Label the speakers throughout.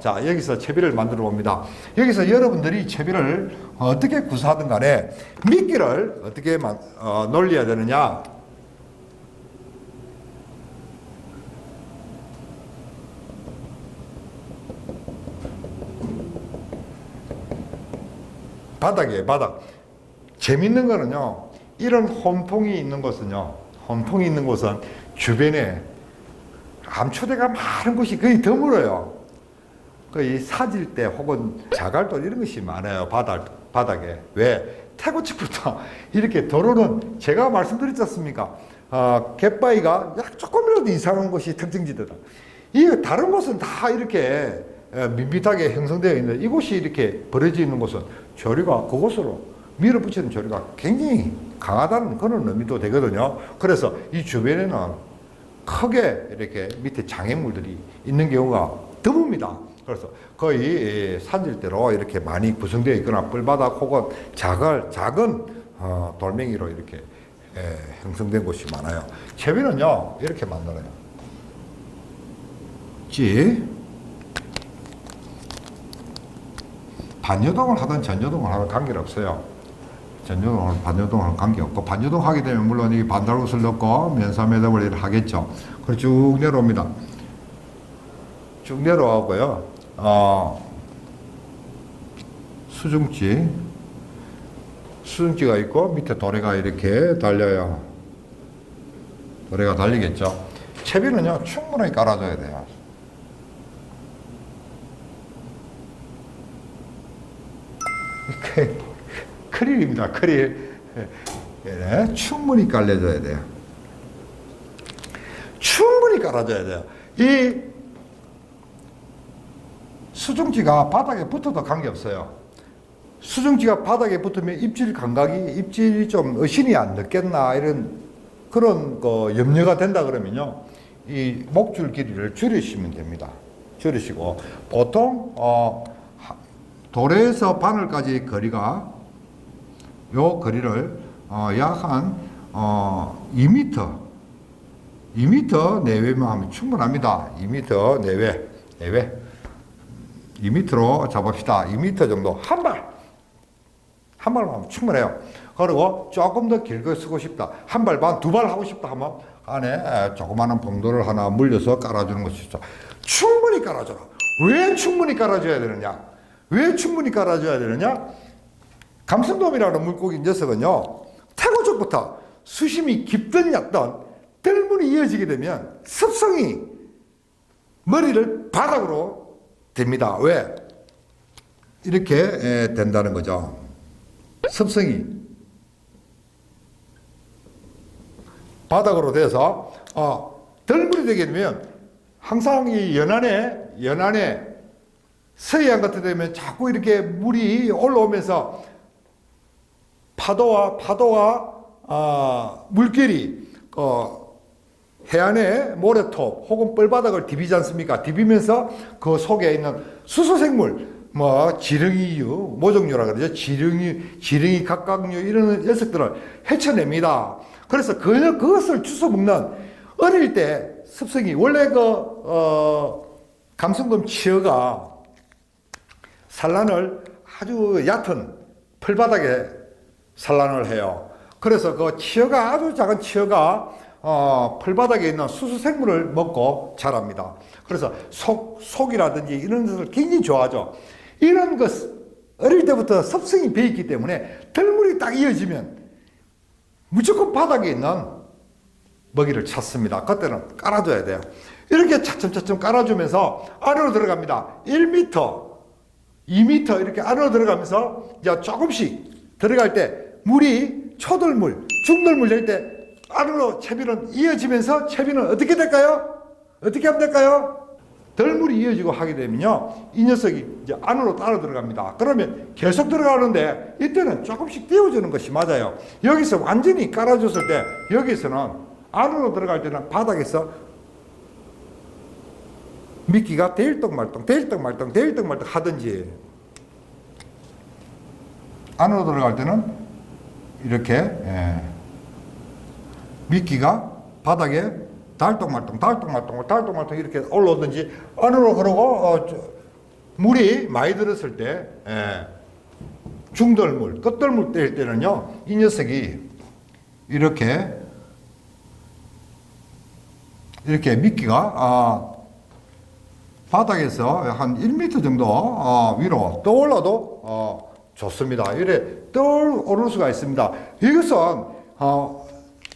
Speaker 1: 자, 여기서 채비를 만들어 봅니다. 여기서 여러분들이 채비를 어떻게 구사하든 간에 미끼를 어떻게 놀려야 되느냐. 바닥이에요, 바닥. 재밌는 거는요, 이런 홈통이 있는 곳은요, 홈통이 있는 곳은 주변에 암초대가 많은 곳이 거의 드물어요. 거의 사질 때 혹은 자갈돌 이런 것이 많아요, 바닥에. 왜? 태고측부터 이렇게 도로는 제가 말씀드렸지 않습니까? 갯바위가 조금이라도 이상한 곳이 특징지대다. 이 다른 곳은 다 이렇게 밋밋하게 형성되어 있는데 이곳이 이렇게 버려져 있는 곳은 조류가 그곳으로 밀어붙이는 조류가 굉장히 강하다는 그런 의미도 되거든요. 그래서 이 주변에는 크게 이렇게 밑에 장애물들이 있는 경우가 드뭅니다. 그래서 거의 산질대로 이렇게 많이 구성되어 있거나 뿔바닥 혹은 작은 돌멩이로 이렇게 형성된 곳이 많아요. 채비는요 이렇게 만들어요. 반여동을 하든 전여동을 하든 관계는 없어요. 전여동은 반여동은 관계없고, 반여동 하게 되면 물론 이 반달굿을 넣고 면사매듭을 하겠죠. 그리고 쭉 내려옵니다. 쭉 내려오고요. 수중지가 있고 밑에 도래가 이렇게 달려요. 도래가 달리겠죠. 채비는요 충분히 깔아줘야 돼요. 크릴입니다. 크릴. 네, 충분히 깔려줘야 돼요. 충분히 깔아줘야 돼요. 이 수중지가 바닥에 붙어도 관계없어요. 수중지가 바닥에 붙으면 입질이 좀 의신이 안 늦겠나 이런 그런 염려가 된다 그러면요, 이 목줄 길이를 줄이시면 됩니다. 줄이시고 보통 도래에서 바늘까지 거리가 요 거리를 약 한 2m 내외만 하면 충분합니다. 2m 내외 2m로 잡읍시다. 2m 정도 한 발만 하면 충분해요. 그리고 조금 더 길게 쓰고 싶다, 한 발 반, 두 발 하고 싶다 하면 안에 조그마한 봉도를 하나 물려서 깔아주는 것이 있어. 충분히 깔아줘라. 왜 충분히 깔아줘야 되느냐? 왜 충분히 깔아줘야 되느냐? 감성돔이라는 물고기 녀석은요, 태고 쪽부터 수심이 깊든 얕든 뜰물이 이어지게 되면 습성이 머리를 바닥으로 댑니다. 왜? 이렇게 된다는 거죠. 습성이 바닥으로 돼서 뜰물이 되게 되면 항상 이 연안에 서해안 같은 데 되면 자꾸 이렇게 물이 올라오면서 파도와 물결이 해안의 모래톱 혹은 뻘바닥을 디비지 않습니까? 디비면서 그 속에 있는 수소생물, 지렁이유, 모종류라 그러죠. 지렁이 각각류 이런 녀석들을 헤쳐냅니다. 그래서 그것을 주워 먹는 어릴 때 습성이, 원래 감성돔 치어가 산란을 아주 얕은 풀바닥에 산란을 해요. 그래서 그 치어가, 아주 작은 치어가 풀바닥에 있는 수소생물을 먹고 자랍니다. 그래서 속이라든지 이런 것을 굉장히 좋아하죠. 이런 것 어릴 때부터 습성이 배있기 때문에 덜물이 딱 이어지면 무조건 바닥에 있는 먹이를 찾습니다. 그때는 깔아줘야 돼요. 이렇게 차츰차츰 깔아주면서 안으로 들어갑니다. 1m, 2m 이렇게 안으로 들어가면서 이제 조금씩 들어갈 때 물이 초들물, 중들물 될 때 안으로 채비는 이어지면서 채비는 어떻게 될까요? 어떻게 하면 될까요? 덜물이 이어지고 하게 되면요, 이 녀석이 이제 안으로 따라 들어갑니다. 그러면 계속 들어가는데 이때는 조금씩 띄워주는 것이 맞아요. 여기서 완전히 깔아줬을 때 여기서는 안으로 들어갈 때는 바닥에서 미끼가 대일떡말떡 하든지, 안으로 들어갈 때는 이렇게 미끼가 바닥에 달똥말똥 이렇게 올라오든지, 안으로 그러고 물이 많이 들었을 때, 중들물, 끝들물 뗄 때는요, 이 녀석이 이렇게 미끼가 바닥에서 한 1m 정도 위로 떠올라도 좋습니다. 이래 떠오를 수가 있습니다. 이것은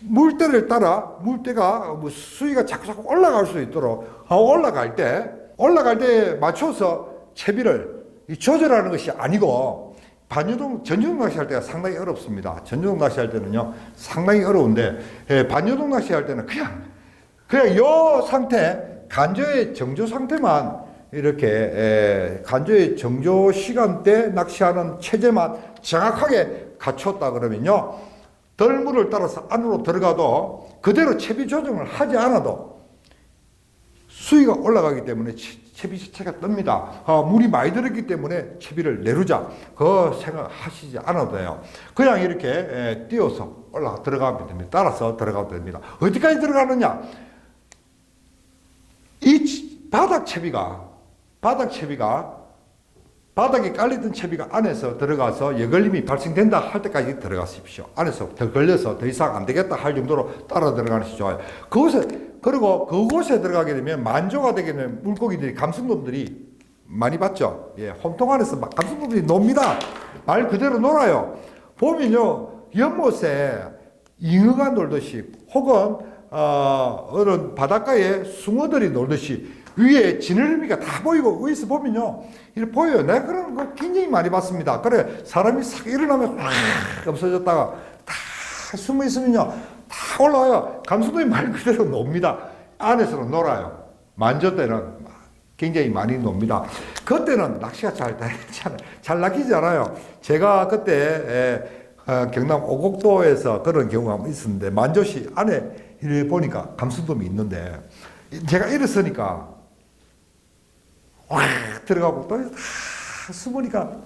Speaker 1: 물때를 따라 물때가 수위가 자꾸 올라갈 수 있도록 올라갈 때 맞춰서 채비를 조절하는 것이 아니고 전유동 낚시할 때가 상당히 어렵습니다. 전유동 낚시할 때는요 상당히 어려운데 반유동 낚시할 때는 그냥 요 상태 간조의 정조 상태만 이렇게 간조의 정조 시간대 낚시하는 체제만 정확하게 갖췄다 그러면요 덜물을 따라서 안으로 들어가도 그대로 채비 조정을 하지 않아도 수위가 올라가기 때문에 채비 자체가 뜹니다. 물이 많이 들었기 때문에 채비를 내리자 그 생각하시지 않아도 돼요. 그냥 이렇게 띄워서 들어가면 됩니다. 따라서 들어가도 됩니다. 어디까지 들어가느냐? 이 바닥 채비가 바닥에 깔리던 채비가 안에서 들어가서 여걸림이 발생된다 할 때까지 들어가십시오. 안에서 더 걸려서 더 이상 안 되겠다 할 정도로 따라 들어가는 것이 좋아요. 그리고 그곳에 들어가게 되면 만조가 되게 되면 물고기들이, 감성돔들이 많이 봤죠. 예, 홈통 안에서 막 감성돔들이 놉니다. 말 그대로 놀아요. 보면요, 연못에 잉어가 놀듯이 혹은 어른 바닷가에 숭어들이 놀듯이 위에 지느러미가 다 보이고 위에서 보면요 이렇게 보여요. 내가 그런 거 굉장히 많이 봤습니다. 그래 사람이 싹 일어나면 확 없어졌다가 다 숨어 있으면요 다 올라와요. 감수도이 말 그대로 놉니다. 안에서는 놀아요. 만조 때는 굉장히 많이 놉니다. 그때는 낚시가 잘 낚이지 않아요. 제가 그때 경남 오곡도에서 그런 경우가 있었는데 만조시 안에 이렇게 보니까 감수돔이 있는데 제가 일어서니까 확 들어가고 또 숨으니까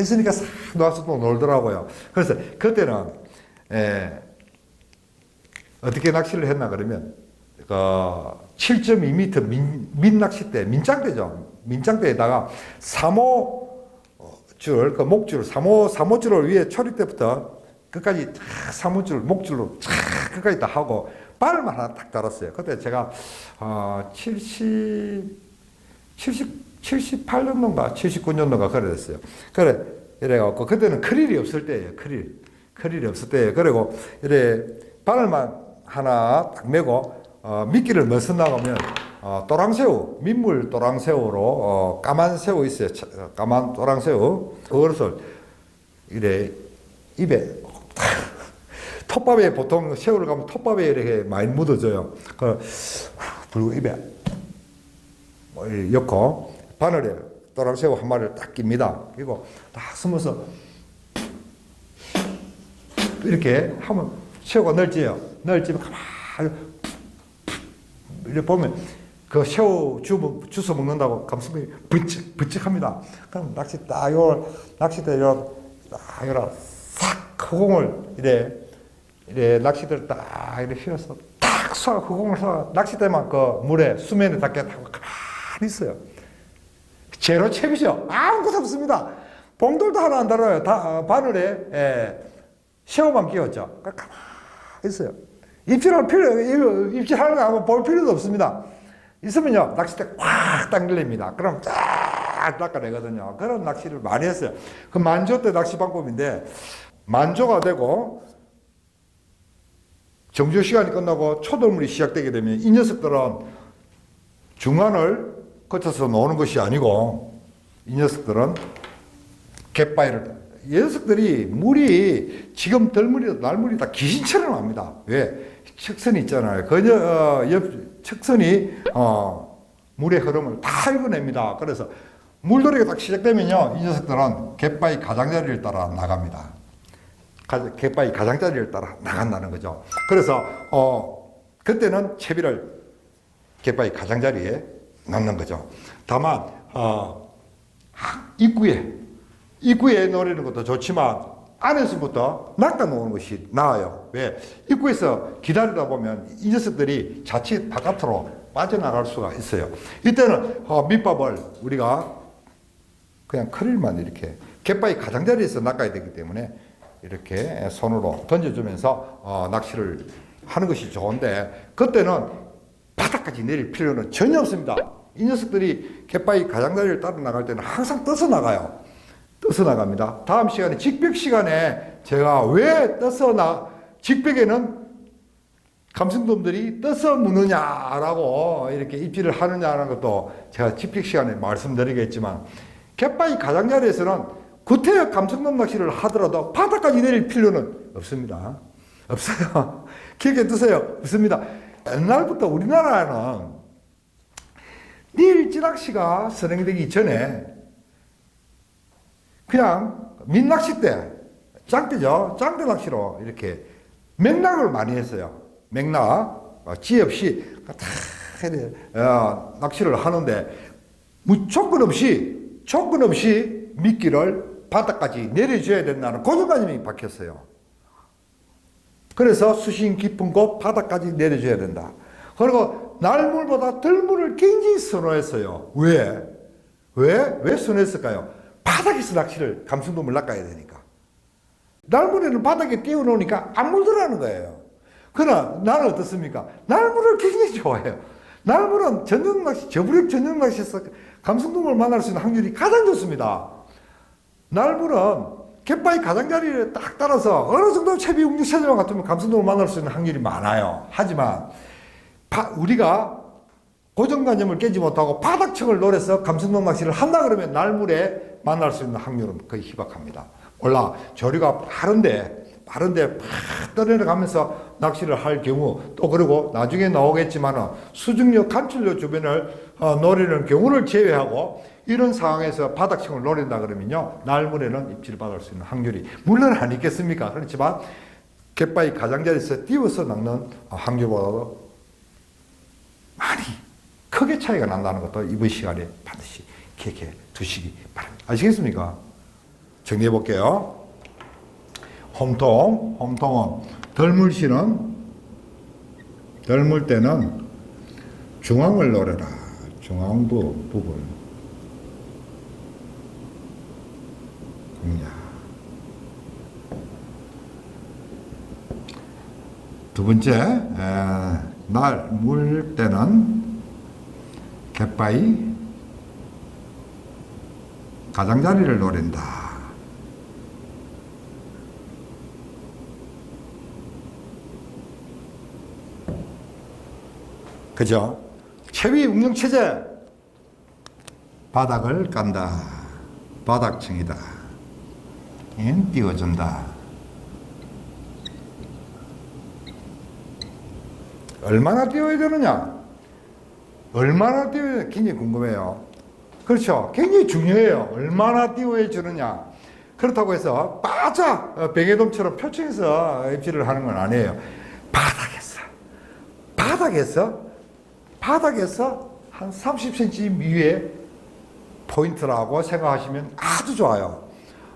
Speaker 1: 있으니까 싹 나와서 또 놀더라고요. 그래서 그때는 어떻게 낚시를 했나 그러면 7.2m 민낚싯대, 민장대죠. 민장대에다가 사모줄, 그 목줄, 사모줄을 위에 초리 때부터 끝까지 사모줄, 목줄로 끝까지 다 하고 바늘만 하나 딱 달았어요. 그때 제가 78년도인가 79년도인가 그랬어요. 이래갖고 그때는 크릴이 없을 때예요. 크릴이 없을 때예요. 그리고 이래 바늘만 하나 딱 메고 미끼를 넣어서 나가면 또랑새우, 민물 또랑새우로 까만 새우 있어요. 까만 또랑새우 그것을 이래 입에 톱밥에 보통 새우를 가면 톱밥에 이렇게 많이 묻어져요. 그리고 입에 엮고 바늘에 또랑새우 한 마리를 딱 낍니다. 그리고 딱 숨어서 이렇게 하면 새우가 널지요. 널지면 가만히 이렇게 보면 그 새우 주워 먹는다고 감수성이 부쩍합니다. 그럼 낚싯대 딱 허공을 이래 낚싯대를 딱 이렇게 휘어서 딱 허공을 쏴 낚싯대만 그 물에 수면에 닿게 하고 가만히 있어요. 제로 채비죠. 아무것도 없습니다. 봉돌도 하나 안 달아요. 다 바늘에 새우만 끼웠죠. 가만히 있어요. 입질하는 거 한번 볼 필요도 없습니다. 있으면요 낚싯대 꽉 당길립니다. 그럼 쫙 닦아내거든요. 그런 낚시를 많이 했어요. 그 만조 때 낚시 방법인데 만조가 되고 정조 시간이 끝나고 초돌물이 시작되게 되면 이 녀석들은 중간을 거쳐서 노는 것이 아니고 이 녀석들은 갯바위를 이 녀석들이 물이 지금 덜물이 날물이 다 귀신처럼 합니다. 왜? 척선이 있잖아요. 옆 척선이 물의 흐름을 다 읽어냅니다. 그래서 물놀이가 딱 시작되면요 이 녀석들은 갯바위 가장자리를 따라 나갑니다. 갯바위 가장자리를 따라 나간다는 거죠. 그래서 그때는 채비를 갯바위 가장자리에 넣는 거죠. 다만 입구에 노리는 것도 좋지만 안에서부터 낚아 놓는 것이 나아요. 왜? 입구에서 기다리다 보면 이 녀석들이 자칫 바깥으로 빠져나갈 수가 있어요. 이때는 밑밥을 우리가 그냥 크릴만 이렇게 갯바위 가장자리에서 낚아야 되기 때문에 이렇게 손으로 던져주면서 낚시를 하는 것이 좋은데, 그때는 바닥까지 내릴 필요는 전혀 없습니다. 이 녀석들이 갯바위 가장자리를 따라 나갈 때는 항상 떠서 나가요. 떠서 나갑니다. 다음 시간에 직벽 시간에 제가 왜 직벽에는 감성돔들이 떠서 무느냐라고 이렇게 입질을 하느냐는 것도 제가 직벽 시간에 말씀드리겠지만, 갯바위 가장자리에서는 구태여 감성돔 낚시를 하더라도 바닥까지 내릴 필요는 없습니다. 없어요. 기억해 두세요. 없습니다. 옛날부터 우리나라에는 일지낚시가 선행되기 전에 그냥 민낚시 때, 짱대죠. 짱대 낚시로 이렇게 맥락을 많이 했어요. 맥락, 지 없이 낚시를 하는데, 조건 없이 미끼를 바닥까지 내려줘야 된다는 고정관념이 박혔어요. 그래서 수심 깊은 곳 바닥까지 내려줘야 된다. 그리고 날물보다 들물을 굉장히 선호했어요. 왜 선호했을까요? 바닥에서 낚시를, 감성돔을 낚아야 되니까. 날물에는 바닥에 띄워놓으니까 안 물더라는 거예요. 그러나 나는 어떻습니까? 날물을 굉장히 좋아해요. 날물은 전용 낚시, 저부력 전용 낚시에서 감성돔을 만날 수 있는 확률이 가장 좋습니다. 날물은 갯바위 가장자리를 딱 따라서 어느 정도 채비 움직 체제만 같으면 감성돔을 만날 수 있는 확률이 많아요. 하지만 우리가 고정관념을 깨지 못하고 바닥층을 노려서 감성돔 낚시를 한다 그러면 날물에 만날 수 있는 확률은 거의 희박합니다. 조류가 빠른데 팍 떠내려가면서 낚시를 할 경우, 또 그리고 나중에 나오겠지만 수중력, 간출력 주변을 노리는 경우를 제외하고 이런 상황에서 바닥층을 노린다 그러면요, 날물에는 입질을 받을 수 있는 확률이 물론 안 있겠습니까? 그렇지만 갯바위 가장자리에서 띄워서 낚는 확률보다도 많이 크게 차이가 난다는 것도 이번 시간에 반드시 기억해 두시기 바랍니다. 아시겠습니까? 정리해 볼게요. 홈통은 덜물 때는 중앙을 노려라. 중앙부 부분 공략. 두 번째, 날 물 때는 갯바위 가장자리를 노린다. 그죠? 체위 운영체제, 바닥을 깐다. 바닥층이다. 띄워준다. 얼마나 띄워야 되느냐? 얼마나 띄워야 되느냐? 굉장히 궁금해요. 그렇죠? 굉장히 중요해요. 얼마나 띄워야 주느냐? 그렇다고 해서 바짝 뱅에돔처럼 표층에서 입질을 하는 건 아니에요. 바닥에서 한 30cm 위에 포인트라고 생각하시면 아주 좋아요.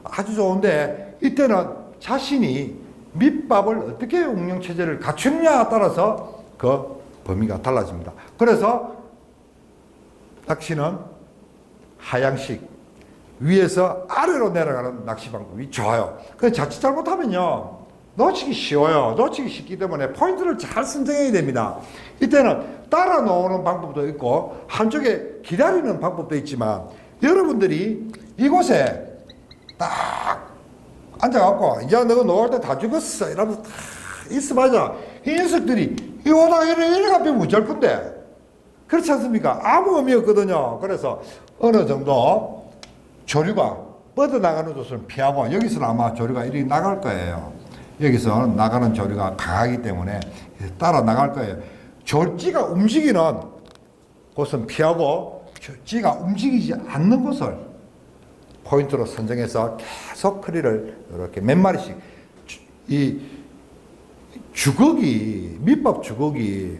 Speaker 1: 아주 좋은데, 이때는 자신이 밑밥을 어떻게 운영체제를 갖추느냐에 따라서 그 범위가 달라집니다. 그래서 낚시는 하향식, 위에서 아래로 내려가는 낚시 방법이 좋아요. 그래서 자칫 잘못하면요, 놓치기 쉬워요. 놓치기 쉽기 때문에 포인트를 잘 선정해야 됩니다. 이때는 따라 놓는 방법도 있고 한쪽에 기다리는 방법도 있지만, 여러분들이 이곳에 딱 앉아갖고 이제 너가 놓을 때 다 죽었어 이러면서 딱 있어봐자 이 녀석들이 이 오다가 이래 가면 어쩔 건데, 그렇지 않습니까? 아무 의미 없거든요. 그래서 어느 정도 조류가 뻗어나가는 곳을 피하고, 여기서는 아마 조류가 이렇게 나갈 거예요. 여기서 나가는 조류가 강하기 때문에 따라 나갈 거예요. 찌가 움직이는 곳은 피하고 찌가 움직이지 않는 곳을 포인트로 선정해서 계속 크리를 이렇게 몇 마리씩, 이 주걱이, 밑밥 주걱이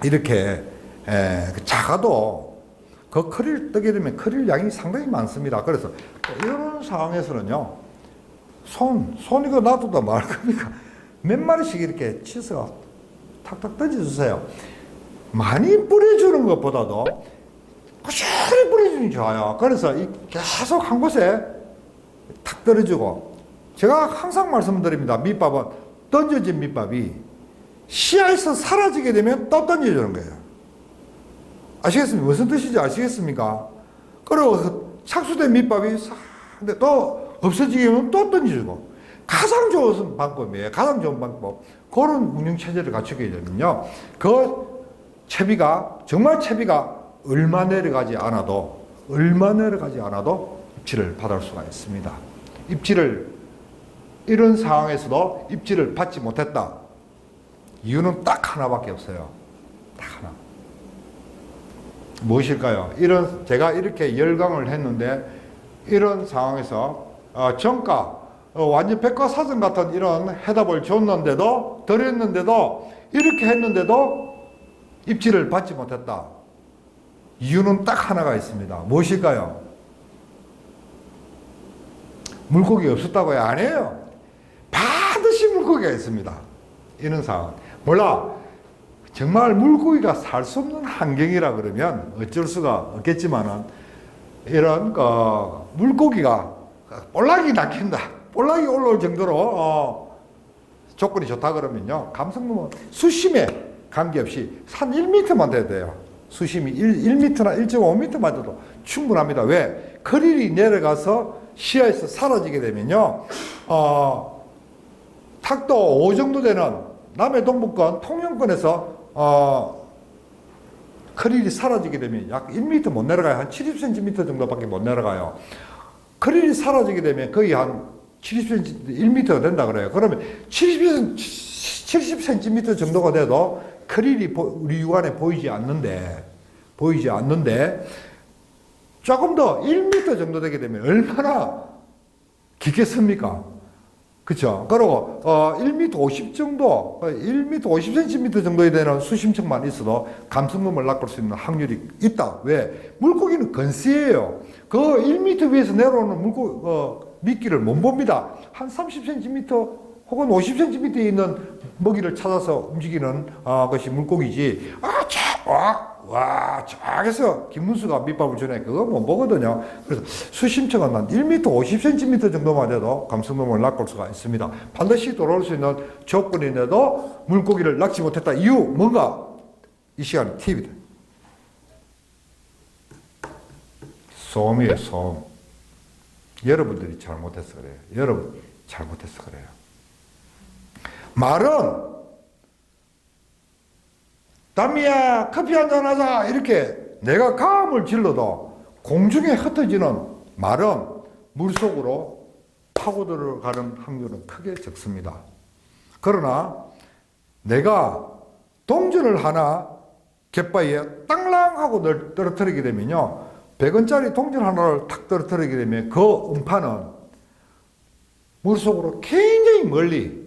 Speaker 1: 이렇게 작아도 그 크리를 뜨게 되면 크릴 양이 상당히 많습니다. 그래서 이런 상황에서는요, 손 이거 놔두다 말 겁니까? 몇 마리씩 이렇게 치서 탁탁 던져주세요. 많이 뿌려주는 것보다도 꾸준히 뿌려주는 게 좋아요. 그래서 계속 한 곳에 탁 떨어지고, 제가 항상 말씀드립니다. 밑밥은 던져진 밑밥이 씨앗에서 사라지게 되면 또 던져주는 거예요. 아시겠습니까? 무슨 뜻인지 아시겠습니까? 그리고 착수된 밑밥이 근데 또 없어지게 되면 또 던져주고, 가장 좋은 방법이에요. 가장 좋은 방법. 그런 운영체제를 갖추게 되면요, 그 채비가, 정말 채비가 얼마 내려가지 않아도 입질을 받을 수가 있습니다. 이런 상황에서도 입질을 받지 못했다. 이유는 딱 하나밖에 없어요. 딱 하나. 무엇일까요? 제가 이렇게 열강을 했는데, 이런 상황에서, 정가, 완전 백과사전 같은 이런 해답을 줬는데도, 드렸는데도, 이렇게 했는데도 입질을 받지 못했다. 이유는 딱 하나가 있습니다. 무엇일까요? 물고기 없었다고요? 아니에요. 반드시 물고기가 있습니다. 이런 상황. 몰라. 정말 물고기가 살 수 없는 환경이라 그러면 어쩔 수가 없겠지만은, 이런 물고기가 볼락이 낚인다, 볼락이 올라올 정도로 조건이 좋다 그러면요, 감성돔은 수심에 관계없이 한 1m만 돼도 돼요. 수심이 1m나 1.5m만 돼도 충분합니다. 왜? 크릴이 내려가서 시야에서 사라지게 되면요, 탁도 5 정도 되는 남해 동부권 통영권에서 크릴이 사라지게 되면 약 1m 못 내려가요. 한 70cm 정도밖에 못 내려가요. 크릴이 사라지게 되면 거의 한 70cm, 1m가 된다 그래요. 그러면 70cm 정도가 돼도 크릴이 우리 육안에 보이지 않는데, 조금 더 1m 정도 되게 되면 얼마나 깊겠습니까? 그쵸? 그리고 1m 50 정도, 1m 50cm 정도에 되는 수심층만 있어도 감성돔을 낚을 수 있는 확률이 있다. 왜? 물고기는 건세예요. 그 1m 위에서 내려오는 미끼를 못 봅니다. 한 30cm 혹은 50cm에 있는 먹이를 찾아서 움직이는 것이 물고기지. 저기서 김문수가 밑밥을 주네. 그거 못 보거든요. 그래서 수심층은 한 1m 50cm 정도만 돼도 감성돔을 낚을 수가 있습니다. 반드시 돌아올 수 있는 조건인데도 물고기를 낚지 못했다. 이유 뭔가? 이 시간에 팁이다. 소음이에요, 소음. 여러분들이 잘못해서 그래요. 여러분 잘못해서 그래요. 말은 담미야 커피 한잔 하자 이렇게 내가 가음을 질러도 공중에 흩어지는 말은 물속으로 파고 들어가는 확률은 크게 적습니다. 그러나 내가 동전을 하나 갯바위에 땅랑 하고 떨어뜨리게 되면요, 100원짜리 동전 하나를 탁 떨어뜨리게 되면 그 음파는 물속으로 굉장히 멀리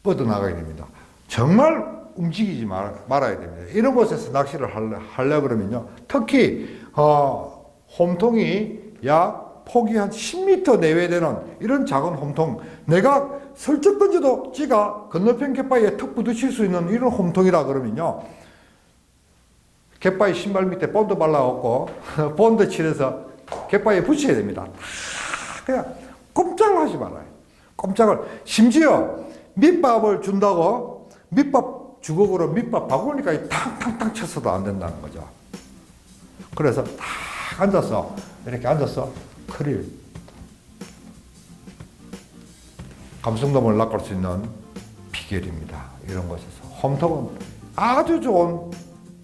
Speaker 1: 뻗어나가게 됩니다. 정말 움직이지 말아야 됩니다. 이런 곳에서 낚시를 하려 그러면요, 특히 홈통이 약 폭이 한 10m 내외 되는 이런 작은 홈통, 내가 슬쩍 던져도 지가 건너편 갯바위에 턱 부딪힐 수 있는 이런 홈통이라 그러면요, 갯바위 신발 밑에 본드 발라갖고 본드 칠해서 갯바위에 붙여야 됩니다. 그냥 꼼짝을 하지 말아요. 꼼짝을. 심지어 밑밥을 준다고 밑밥 주걱으로 밑밥 바구니까지 탕탕탕 쳤어도 안 된다는 거죠. 그래서 딱 앉아서, 이렇게 앉아서 크릴, 감성돔을 낚을 수 있는 비결입니다. 이런 곳에서. 홈통은 아주 좋은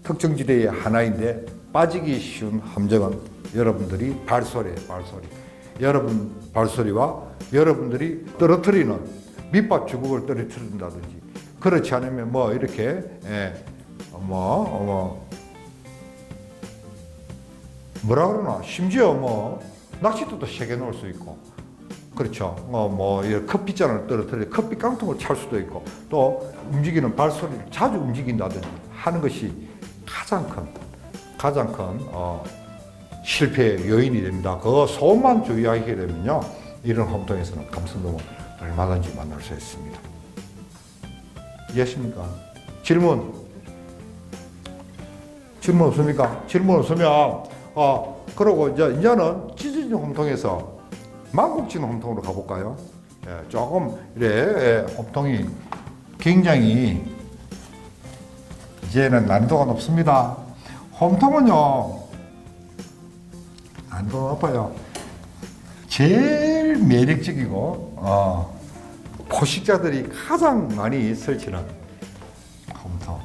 Speaker 1: 특정지대의 하나인데 빠지기 쉬운 함정은 여러분들이 발소리예요, 발소리. 여러분 발소리와 여러분들이 떨어뜨리는 밑밥 주걱을 떨어뜨린다든지, 그렇지 않으면 뭐 이렇게 뭐라 그러나, 심지어 뭐 낚싯대도 새겨 놓을 수 있고, 그렇죠. 커피잔을 떨어뜨려 커피 깡통을 찰 수도 있고, 또 움직이는 발소리를 자주 움직인다든지 하는 것이 가장 큰 실패의 요인이 됩니다. 그 소음만 주의하게 되면요, 이런 홈통에서는 감성돔을 얼마든지 만날 수 있습니다. 이해하십니까? 질문 없습니까? 질문 없으면 그리고 이제는 찢어진 홈통에서 만국지는 홈통으로 가볼까요? 예, 조금 이래 홈통이 굉장히 이제는 난이도가 높습니다. 홈통은요 난이도가 높아요. 제일 매력적이고 포식자들이 가장 많이 설치는 홈통,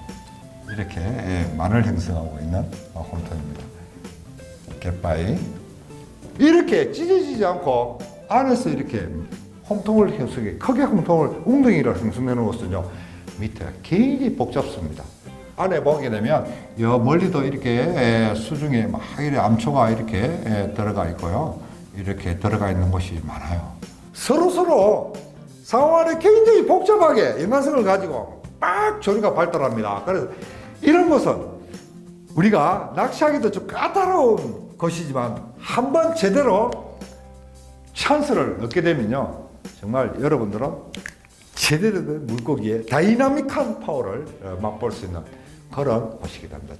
Speaker 1: 이렇게 만을 형성하고 있는 홈통입니다. 갯바위 이렇게 찢어지지 않고 안에서 이렇게 홈통을 형성해, 크게 홈통을 웅덩이를 형성해 놓았으며 밑에 굉장히 복잡습니다. 안에 보게 되면 여 멀리도 이렇게 수중에 막 이렇게 암초가 이렇게 들어가 있고요. 이렇게 들어가 있는 곳이 많아요. 서로 상호간에 굉장히 복잡하게 연관성을 가지고 막 조류가 발달합니다. 그래서 이런 것은 우리가 낚시하기도 좀 까다로운 것이지만 한번 제대로 찬스를 얻게 되면요, 정말 여러분들은 제대로 된 물고기의 다이나믹한 파워를 맛볼 수 있는 그런 곳이기도 합니다.